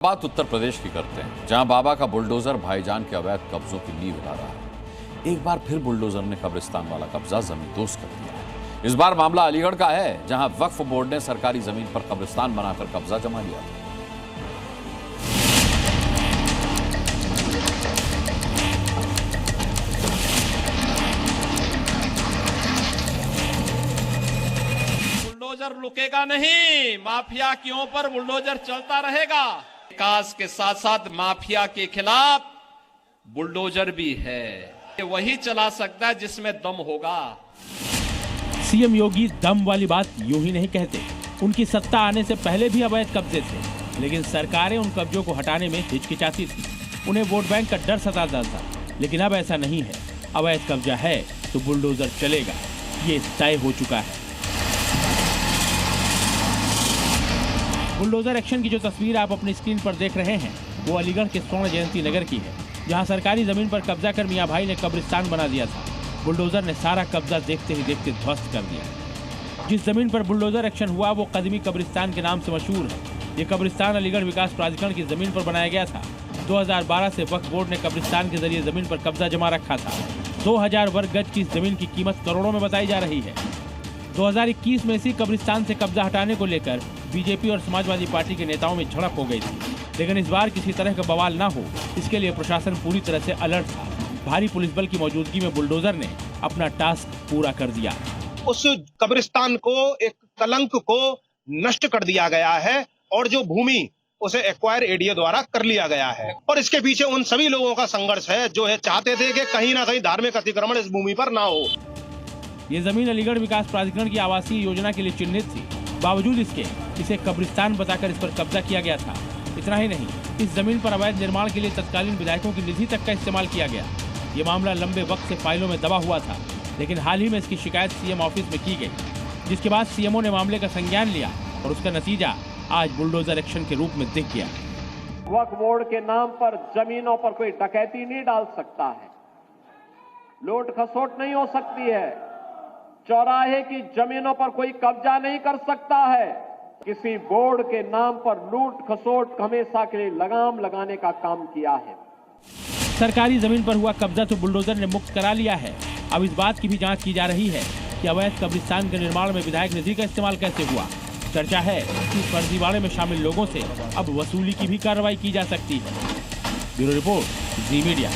बात उत्तर प्रदेश की करते हैं, जहां बाबा का बुलडोजर भाईजान के अवैध कब्जों की नींव हिला रहा है। एक बार फिर बुलडोजर ने कब्रिस्तान वाला कब्जा जमींदोज कर दिया है। इस बार मामला अलीगढ़ का है, जहां वक्फ बोर्ड ने सरकारी जमीन पर कब्रिस्तान बनाकर कब्जा जमा लिया था। बुलडोजर रुकेगा नहीं, माफिया के ऊपर बुलडोजर चलता रहेगा। विकास के साथ साथ माफिया के खिलाफ बुलडोजर भी है, वही चला सकता है जिसमें दम होगा। सीएम योगी दम वाली बात यूं ही नहीं कहते। उनकी सत्ता आने से पहले भी अवैध कब्जे थे, लेकिन सरकारें उन कब्जों को हटाने में हिचकिचाती थी। उन्हें वोट बैंक का डर सताता था, लेकिन अब ऐसा नहीं है। अवैध कब्जा है तो बुलडोजर चलेगा, ये तय हो चुका है। बुलडोजर एक्शन की जो तस्वीर आप अपनी स्क्रीन पर देख रहे हैं, वो अलीगढ़ के स्वर्ण जयंती नगर की है, जहां सरकारी जमीन पर कब्जा कर मियां भाई ने कब्रिस्तान बना दिया था। बुलडोजर ने सारा कब्जा देखते ही देखते ध्वस्त कर दिया। जिस जमीन पर बुलडोजर एक्शन हुआ वो कदमी कब्रिस्तान के नाम से मशहूर है। ये कब्रिस्तान अलीगढ़ विकास प्राधिकरण की जमीन पर बनाया गया था। 2012 से वक्फ बोर्ड ने कब्रिस्तान के जरिए जमीन पर कब्जा जमा रखा था। 2000 वर्ग गज की इस जमीन की कीमत करोड़ों में बताई जा रही है। 2021 में इसी कब्रिस्तान से कब्जा हटाने को लेकर बीजेपी और समाजवादी पार्टी के नेताओं में झड़प हो गई थी, लेकिन इस बार किसी तरह का बवाल ना हो, इसके लिए प्रशासन पूरी तरह से अलर्ट था। भारी पुलिस बल की मौजूदगी में बुलडोजर ने अपना टास्क पूरा कर दिया। उस कब्रिस्तान को, एक कलंक को नष्ट कर दिया गया है और जो भूमि उसे एक्वायर एडीए द्वारा कर लिया गया है। और इसके पीछे उन सभी लोगों का संघर्ष है जो है चाहते थे कि कहीं ना कहीं धार्मिक अतिक्रमण इस भूमि पर ना हो। ये जमीन अलीगढ़ विकास प्राधिकरण की आवासीय योजना के लिए चिन्हित थी। बावजूद इसके इसे कब्रिस्तान बताकर इस पर कब्जा किया गया था। इतना ही नहीं, इस जमीन पर अवैध निर्माण के लिए तत्कालीन विधायकों की निधि तक का इस्तेमाल किया गया। ये मामला लंबे वक्त से फाइलों में दबा हुआ था, लेकिन हाल ही में इसकी शिकायत सीएम ऑफिस में की गई, जिसके बाद सीएमओ ने मामले का संज्ञान लिया और उसका नतीजा आज बुलडोजर एक्शन के रूप में दिख गया। वक्फ बोर्ड के नाम पर जमीनों पर कोई डकैती नहीं डाल सकता है, लूट खसोट नहीं हो सकती है, चौराहे की जमीनों पर कोई कब्जा नहीं कर सकता है। किसी बोर्ड के नाम पर लूट खसोट हमेशा के लिए लगाम लगाने का काम किया है। सरकारी जमीन पर हुआ कब्जा तो बुलडोजर ने मुक्त करा लिया है। अब इस बात की भी जांच की जा रही है कि अवैध कब्रिस्तान के निर्माण में विधायक निधि का इस्तेमाल कैसे हुआ। चर्चा है कि फर्जीवाड़े में शामिल लोगों से अब वसूली की भी कार्रवाई की जा सकती है। ब्यूरो रिपोर्ट, जी मीडिया।